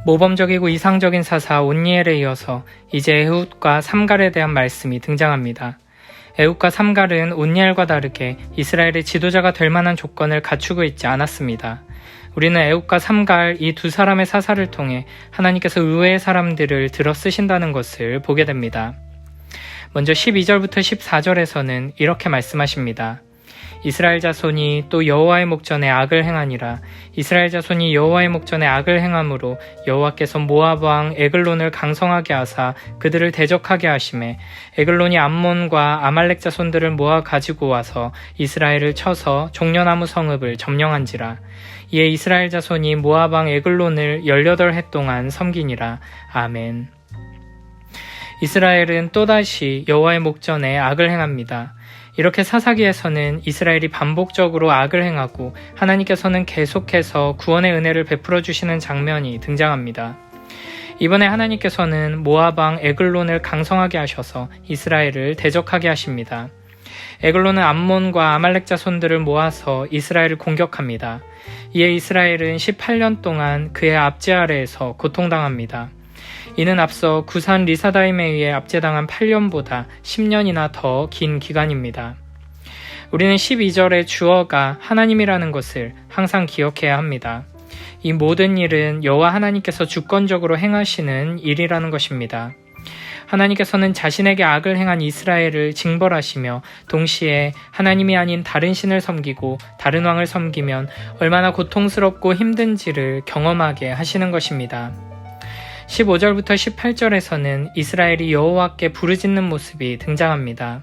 모범적이고 이상적인 사사 온니엘에 이어서 이제 에훗과 삼갈에 대한 말씀이 등장합니다. 에훗과 삼갈은 온니엘과 다르게 이스라엘의 지도자가 될 만한 조건을 갖추고 있지 않았습니다. 우리는 에훗과 삼갈 이 두 사람의 사사를 통해 하나님께서 의외의 사람들을 들어 쓰신다는 것을 보게 됩니다. 먼저 12절부터 14절에서는 이렇게 말씀하십니다. 이스라엘 자손이 또 여호와의 목전에 악을 행하니라. 이스라엘 자손이 여호와의 목전에 악을 행함으로 여호와께서 모압 왕 에글론을 강성하게 하사 그들을 대적하게 하시매 에글론이 암몬과 아말렉 자손들을 모아 가지고 와서 이스라엘을 쳐서 종려나무 성읍을 점령한지라. 이에 이스라엘 자손이 모압 왕 에글론을 18해 동안 섬기니라. 아멘. 이스라엘은 또다시 여호와의 목전에 악을 행합니다. 이렇게 사사기에서는 이스라엘이 반복적으로 악을 행하고 하나님께서는 계속해서 구원의 은혜를 베풀어 주시는 장면이 등장합니다. 이번에 하나님께서는 모압 왕 에글론을 강성하게 하셔서 이스라엘을 대적하게 하십니다. 에글론은 암몬과 아말렉 자손들을 모아서 이스라엘을 공격합니다. 이에 이스라엘은 18년 동안 그의 압제 아래에서 고통당합니다. 이는 앞서 구산 리사다임에 의해 압제당한 8년보다 10년이나 더 긴 기간입니다. 우리는 12절의 주어가 하나님이라는 것을 항상 기억해야 합니다. 이 모든 일은 여호와 하나님께서 주권적으로 행하시는 일이라는 것입니다. 하나님께서는 자신에게 악을 행한 이스라엘을 징벌하시며 동시에 하나님이 아닌 다른 신을 섬기고 다른 왕을 섬기면 얼마나 고통스럽고 힘든지를 경험하게 하시는 것입니다. 15절부터 18절에서는 이스라엘이 여호와께 부르짖는 모습이 등장합니다.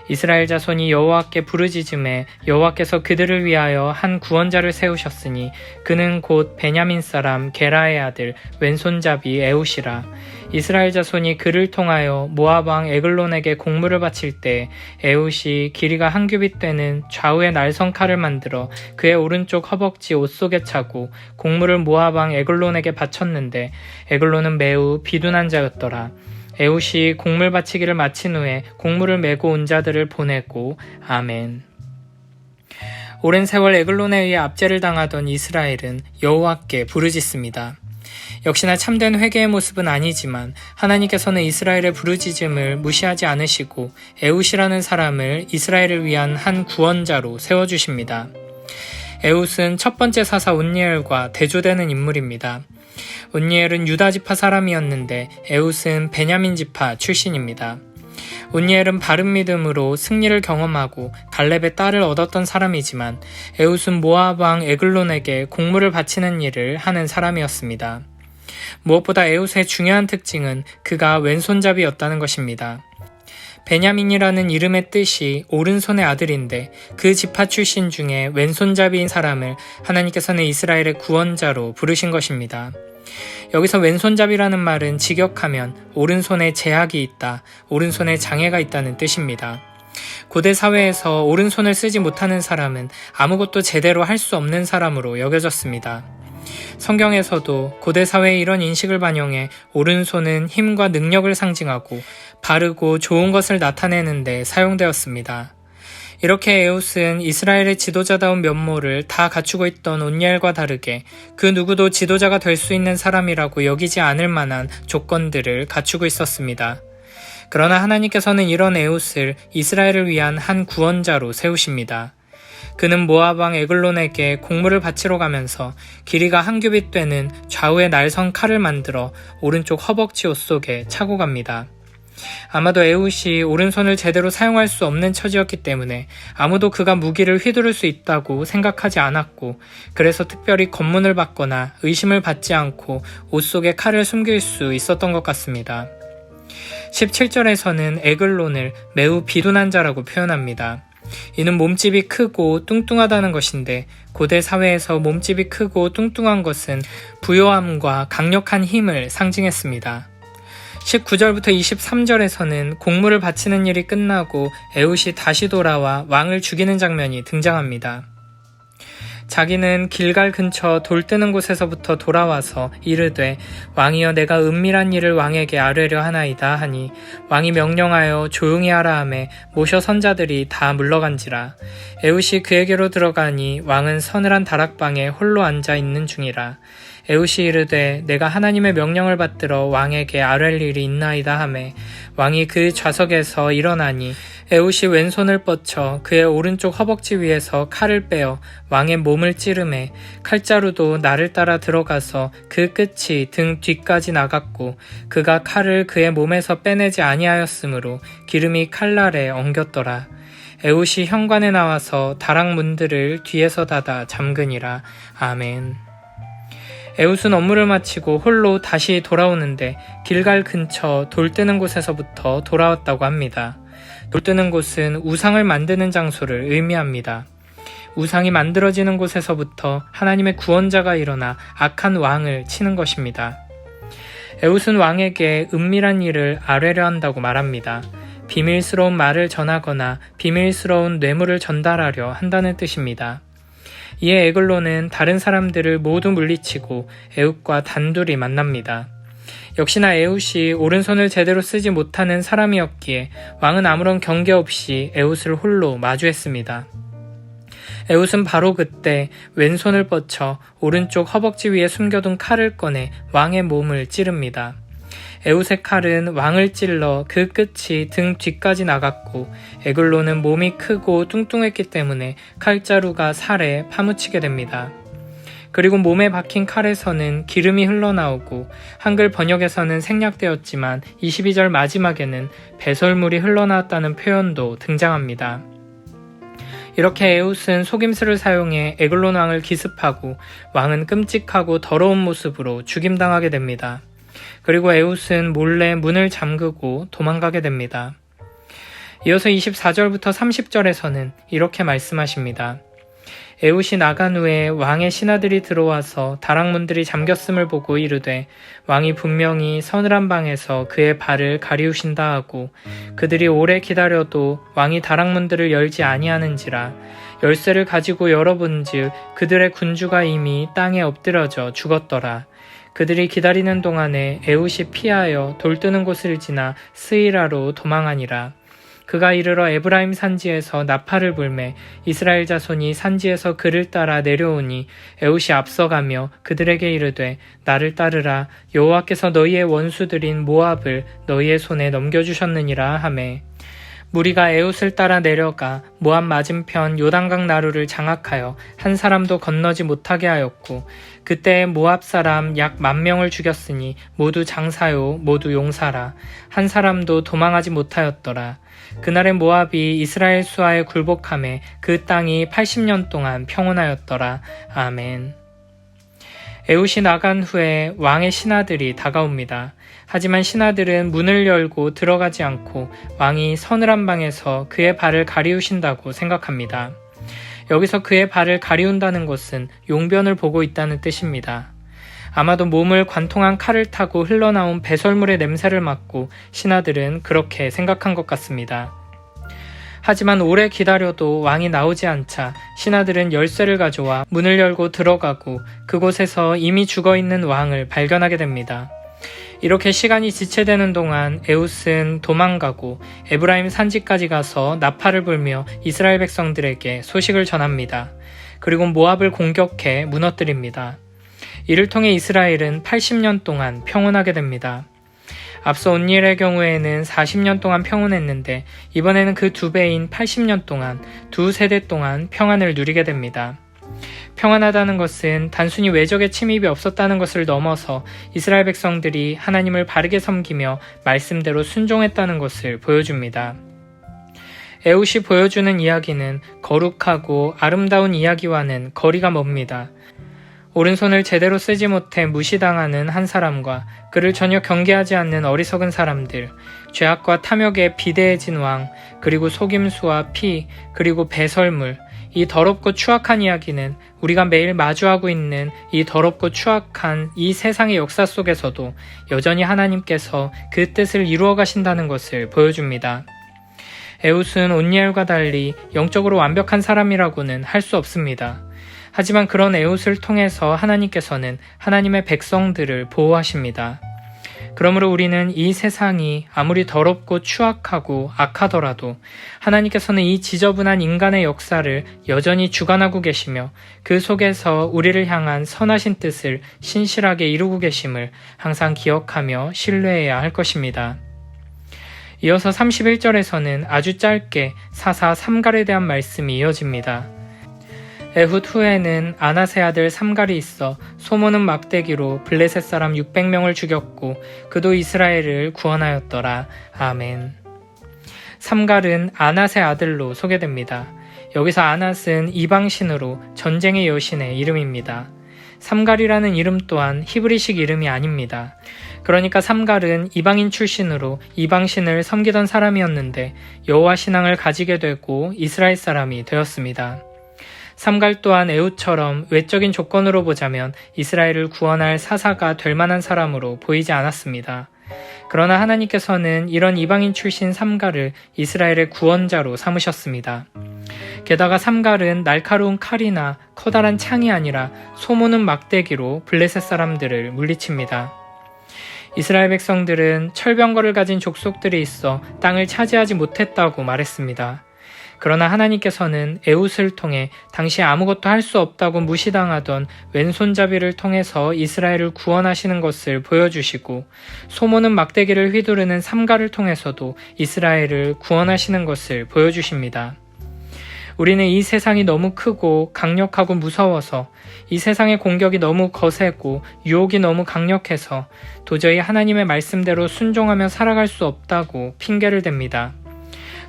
이스라엘 자손이 여호와께 부르짖음에 여호와께서 그들을 위하여 한 구원자를 세우셨으니 그는 곧 베냐민 사람 게라의 아들 왼손잡이 에훗이라. 이스라엘 자손이 그를 통하여 모압 왕 에글론에게 공물을 바칠 때 에훗이 길이가 한 규빗 되는 좌우의 날선 칼을 만들어 그의 오른쪽 허벅지 옷 속에 차고 공물을 모압 왕 에글론에게 바쳤는데 에글론은 매우 비둔한 자였더라. 에훗이 공물 바치기를 마친 후에 공물을 메고 온 자들을 보내고 아멘. 오랜 세월 에글론에 의해 압제를 당하던 이스라엘은 여호와께 부르짖습니다. 역시나 참된 회개의 모습은 아니지만 하나님께서는 이스라엘의 부르짖음을 무시하지 않으시고 에훗이라는 사람을 이스라엘을 위한 한 구원자로 세워주십니다. 에훗은 첫 번째 사사 온니엘과 대조되는 인물입니다. 온니엘은 유다 지파 사람이었는데 에훗은 베냐민 지파 출신입니다. 온니엘은 바른 믿음으로 승리를 경험하고 갈렙의 딸을 얻었던 사람이지만 에훗은 모압 왕 에글론에게 공물을 바치는 일을 하는 사람이었습니다. 무엇보다 에훗의 중요한 특징은 그가 왼손잡이였다는 것입니다. 베냐민이라는 이름의 뜻이 오른손의 아들인데 그 지파 출신 중에 왼손잡이인 사람을 하나님께서는 이스라엘의 구원자로 부르신 것입니다. 여기서 왼손잡이라는 말은 직역하면 오른손에 제약이 있다, 오른손에 장애가 있다는 뜻입니다. 고대 사회에서 오른손을 쓰지 못하는 사람은 아무것도 제대로 할 수 없는 사람으로 여겨졌습니다. 성경에서도 고대 사회의 이런 인식을 반영해 오른손은 힘과 능력을 상징하고 바르고 좋은 것을 나타내는 데 사용되었습니다. 이렇게 에훗은 이스라엘의 지도자다운 면모를 다 갖추고 있던 온니엘과 다르게 그 누구도 지도자가 될 수 있는 사람이라고 여기지 않을 만한 조건들을 갖추고 있었습니다. 그러나 하나님께서는 이런 에훗을 이스라엘을 위한 한 구원자로 세우십니다. 그는 모압 왕 에글론에게 공물을 바치러 가면서 길이가 한 규빗 되는 좌우의 날선 칼을 만들어 오른쪽 허벅지 옷 속에 차고 갑니다. 아마도 에훗이 오른손을 제대로 사용할 수 없는 처지였기 때문에 아무도 그가 무기를 휘두를 수 있다고 생각하지 않았고 그래서 특별히 검문을 받거나 의심을 받지 않고 옷 속에 칼을 숨길 수 있었던 것 같습니다. 17절에서는 에글론을 매우 비둔한 자라고 표현합니다. 이는 몸집이 크고 뚱뚱하다는 것인데 고대 사회에서 몸집이 크고 뚱뚱한 것은 부요함과 강력한 힘을 상징했습니다. 19절부터 23절에서는 공물을 바치는 일이 끝나고 에훗이 다시 돌아와 왕을 죽이는 장면이 등장합니다. 자기는 길갈 근처 돌 뜨는 곳에서부터 돌아와서 이르되 왕이여 내가 은밀한 일을 왕에게 아뢰려 하나이다 하니 왕이 명령하여 조용히 하라 하매 모셔 선자들이 다 물러간지라. 에훗이 그에게로 들어가니 왕은 서늘한 다락방에 홀로 앉아 있는 중이라. 에훗이 이르되 내가 하나님의 명령을 받들어 왕에게 아뢰릴 일이 있나이다 하매 왕이 그 좌석에서 일어나니 에훗이 왼손을 뻗쳐 그의 오른쪽 허벅지 위에서 칼을 빼어 왕의 몸을 찌르매 칼자루도 나를 따라 들어가서 그 끝이 등 뒤까지 나갔고 그가 칼을 그의 몸에서 빼내지 아니하였으므로 기름이 칼날에 엉겼더라. 에훗이 현관에 나와서 다락 문들을 뒤에서 닫아 잠그니라. 아멘. 에훗은 업무를 마치고 홀로 다시 돌아오는데 길갈 근처 돌 뜨는 곳에서부터 돌아왔다고 합니다. 돌 뜨는 곳은 우상을 만드는 장소를 의미합니다. 우상이 만들어지는 곳에서부터 하나님의 구원자가 일어나 악한 왕을 치는 것입니다. 에훗은 왕에게 은밀한 일을 아뢰려 한다고 말합니다. 비밀스러운 말을 전하거나 비밀스러운 뇌물을 전달하려 한다는 뜻입니다. 이에 에글론은 다른 사람들을 모두 물리치고 에훗과 단둘이 만납니다. 역시나 에훗이 오른손을 제대로 쓰지 못하는 사람이었기에 왕은 아무런 경계 없이 에훗을 홀로 마주했습니다. 에훗은 바로 그때 왼손을 뻗쳐 오른쪽 허벅지 위에 숨겨둔 칼을 꺼내 왕의 몸을 찌릅니다. 에훗의 칼은 왕을 찔러 그 끝이 등 뒤까지 나갔고 에글론은 몸이 크고 뚱뚱했기 때문에 칼자루가 살에 파묻히게 됩니다. 그리고 몸에 박힌 칼에서는 기름이 흘러나오고 한글 번역에서는 생략되었지만 22절 마지막에는 배설물이 흘러나왔다는 표현도 등장합니다. 이렇게 에훗은 속임수를 사용해 에글론 왕을 기습하고 왕은 끔찍하고 더러운 모습으로 죽임당하게 됩니다. 그리고 에훗은 몰래 문을 잠그고 도망가게 됩니다. 이어서 24절부터 30절에서는 이렇게 말씀하십니다. 에훗이 나간 후에 왕의 신하들이 들어와서 다락문들이 잠겼음을 보고 이르되 왕이 분명히 서늘한 방에서 그의 발을 가리우신다 하고 그들이 오래 기다려도 왕이 다락문들을 열지 아니하는지라 열쇠를 가지고 열어본즉 그들의 군주가 이미 땅에 엎드려져 죽었더라. 그들이 기다리는 동안에 에훗이 피하여 돌 뜨는 곳을 지나 스이라로 도망하니라. 그가 이르러 에브라임 산지에서 나팔을 불매 이스라엘 자손이 산지에서 그를 따라 내려오니 에훗이 앞서가며 그들에게 이르되 나를 따르라. 여호와께서 너희의 원수들인 모압을 너희의 손에 넘겨주셨느니라 하매 무리가 에훗을 따라 내려가 모압 맞은편 요단강 나루를 장악하여 한 사람도 건너지 못하게 하였고 그때 모압 사람 약 10,000명을 죽였으니 모두 장사요 모두 용사라. 한 사람도 도망하지 못하였더라. 그날의 모압이 이스라엘 수하에 굴복하매 그 땅이 80년 동안 평온하였더라. 아멘. 에훗이 나간 후에 왕의 신하들이 다가옵니다. 하지만 신하들은 문을 열고 들어가지 않고 왕이 서늘한 방에서 그의 발을 가리우신다고 생각합니다. 여기서 그의 발을 가리운다는 것은 용변을 보고 있다는 뜻입니다. 아마도 몸을 관통한 칼을 타고 흘러나온 배설물의 냄새를 맡고 신하들은 그렇게 생각한 것 같습니다. 하지만 오래 기다려도 왕이 나오지 않자 신하들은 열쇠를 가져와 문을 열고 들어가고 그곳에서 이미 죽어있는 왕을 발견하게 됩니다. 이렇게 시간이 지체되는 동안 에훗은 도망가고 에브라임 산지까지 가서 나팔을 불며 이스라엘 백성들에게 소식을 전합니다. 그리고 모압을 공격해 무너뜨립니다. 이를 통해 이스라엘은 80년 동안 평온하게 됩니다. 앞서 온니엘의 경우에는 40년 동안 평온했는데 이번에는 그 2배인 80년 동안 2세대 동안 평안을 누리게 됩니다. 평안하다는 것은 단순히 외적의 침입이 없었다는 것을 넘어서 이스라엘 백성들이 하나님을 바르게 섬기며 말씀대로 순종했다는 것을 보여줍니다. 에훗이 보여주는 이야기는 거룩하고 아름다운 이야기와는 거리가 멉니다. 오른손을 제대로 쓰지 못해 무시당하는 한 사람과 그를 전혀 경계하지 않는 어리석은 사람들, 죄악과 탐욕에 비대해진 왕, 그리고 속임수와 피, 그리고 배설물, 이 더럽고 추악한 이야기는 우리가 매일 마주하고 있는 이 더럽고 추악한 이 세상의 역사 속에서도 여전히 하나님께서 그 뜻을 이루어 가신다는 것을 보여줍니다. 에훗은 온니엘과 달리 영적으로 완벽한 사람이라고는 할 수 없습니다. 하지만 그런 에웃을 통해서 하나님께서는 하나님의 백성들을 보호하십니다. 그러므로 우리는 이 세상이 아무리 더럽고 추악하고 악하더라도 하나님께서는 이 지저분한 인간의 역사를 여전히 주관하고 계시며 그 속에서 우리를 향한 선하신 뜻을 신실하게 이루고 계심을 항상 기억하며 신뢰해야 할 것입니다. 이어서 31절에서는 아주 짧게 사사 삼갈에 대한 말씀이 이어집니다. 에훗 후에는 아낫의 아들 삼갈이 있어 소모는 막대기로 블레셋 사람 600명을 죽였고 그도 이스라엘을 구원하였더라. 아멘. 삼갈은 아낫의 아들로 소개됩니다. 여기서 아낫은 이방신으로 전쟁의 여신의 이름입니다. 삼갈이라는 이름 또한 히브리식 이름이 아닙니다. 그러니까 삼갈은 이방인 출신으로 이방신을 섬기던 사람이었는데 여호와 신앙을 가지게 되고 이스라엘 사람이 되었습니다. 삼갈 또한 에훗처럼 외적인 조건으로 보자면 이스라엘을 구원할 사사가 될 만한 사람으로 보이지 않았습니다. 그러나 하나님께서는 이런 이방인 출신 삼갈을 이스라엘의 구원자로 삼으셨습니다. 게다가 삼갈은 날카로운 칼이나 커다란 창이 아니라 소모는 막대기로 블레셋 사람들을 물리칩니다. 이스라엘 백성들은 철병거를 가진 족속들이 있어 땅을 차지하지 못했다고 말했습니다. 그러나 하나님께서는 에훗을 통해 당시 아무것도 할 수 없다고 무시당하던 왼손잡이를 통해서 이스라엘을 구원하시는 것을 보여주시고 소모는 막대기를 휘두르는 삼갈을 통해서도 이스라엘을 구원하시는 것을 보여주십니다. 우리는 이 세상이 너무 크고 강력하고 무서워서 이 세상의 공격이 너무 거세고 유혹이 너무 강력해서 도저히 하나님의 말씀대로 순종하며 살아갈 수 없다고 핑계를 댑니다.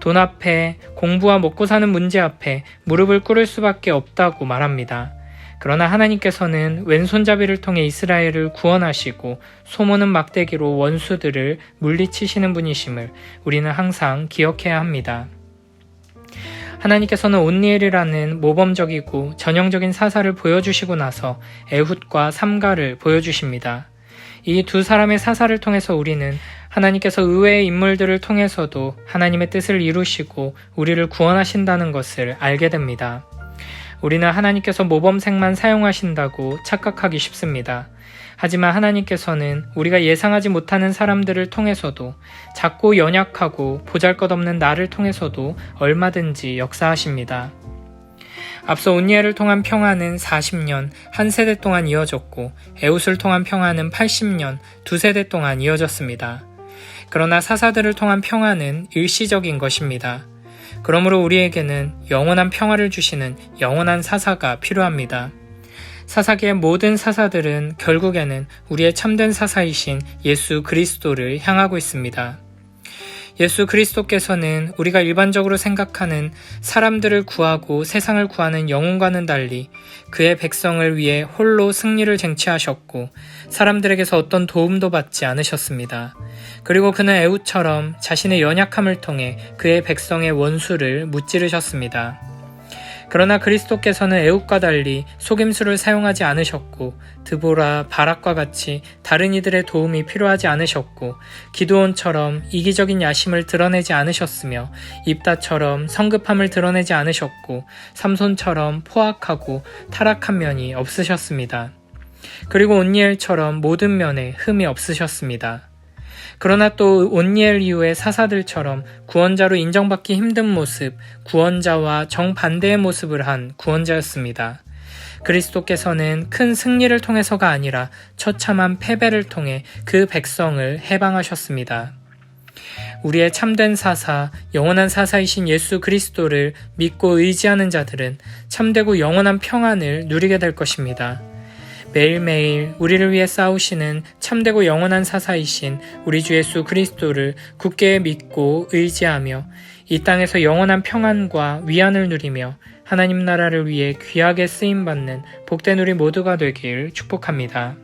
돈 앞에 공부와 먹고 사는 문제 앞에 무릎을 꿇을 수밖에 없다고 말합니다. 그러나 하나님께서는 왼손잡이를 통해 이스라엘을 구원하시고 소모는 막대기로 원수들을 물리치시는 분이심을 우리는 항상 기억해야 합니다. 하나님께서는 온니엘이라는 모범적이고 전형적인 사사를 보여주시고 나서 에훗과 삼갈을 보여주십니다. 이 두 사람의 사사를 통해서 우리는 하나님께서 의외의 인물들을 통해서도 하나님의 뜻을 이루시고 우리를 구원하신다는 것을 알게 됩니다. 우리는 하나님께서 모범생만 사용하신다고 착각하기 쉽습니다. 하지만 하나님께서는 우리가 예상하지 못하는 사람들을 통해서도 작고 연약하고 보잘것없는 나를 통해서도 얼마든지 역사하십니다. 앞서 온니엘을 통한 평화는 40년, 한 세대 동안 이어졌고 에훗을 통한 평화는 80년, 두 세대 동안 이어졌습니다. 그러나 사사들을 통한 평화는 일시적인 것입니다. 그러므로 우리에게는 영원한 평화를 주시는 영원한 사사가 필요합니다. 사사기의 모든 사사들은 결국에는 우리의 참된 사사이신 예수 그리스도를 향하고 있습니다. 예수 그리스도께서는 우리가 일반적으로 생각하는 사람들을 구하고 세상을 구하는 영혼과는 달리 그의 백성을 위해 홀로 승리를 쟁취하셨고 사람들에게서 어떤 도움도 받지 않으셨습니다. 그리고 그는 에훗처럼 자신의 연약함을 통해 그의 백성의 원수를 무찌르셨습니다. 그러나 그리스도께서는 에훗과 달리 속임수를 사용하지 않으셨고 드보라, 바락과 같이 다른 이들의 도움이 필요하지 않으셨고 기드온처럼 이기적인 야심을 드러내지 않으셨으며 입다처럼 성급함을 드러내지 않으셨고 삼손처럼 포악하고 타락한 면이 없으셨습니다. 그리고 온니엘처럼 모든 면에 흠이 없으셨습니다. 그러나 또 온니엘 이후의 사사들처럼 구원자로 인정받기 힘든 모습, 구원자와 정반대의 모습을 한 구원자였습니다. 그리스도께서는 큰 승리를 통해서가 아니라 처참한 패배를 통해 그 백성을 해방하셨습니다. 우리의 참된 사사, 영원한 사사이신 예수 그리스도를 믿고 의지하는 자들은 참되고 영원한 평안을 누리게 될 것입니다. 매일매일 우리를 위해 싸우시는 참되고 영원한 사사이신 우리 주 예수 그리스도를 굳게 믿고 의지하며 이 땅에서 영원한 평안과 위안을 누리며 하나님 나라를 위해 귀하게 쓰임받는 복된 우리 모두가 되길 축복합니다.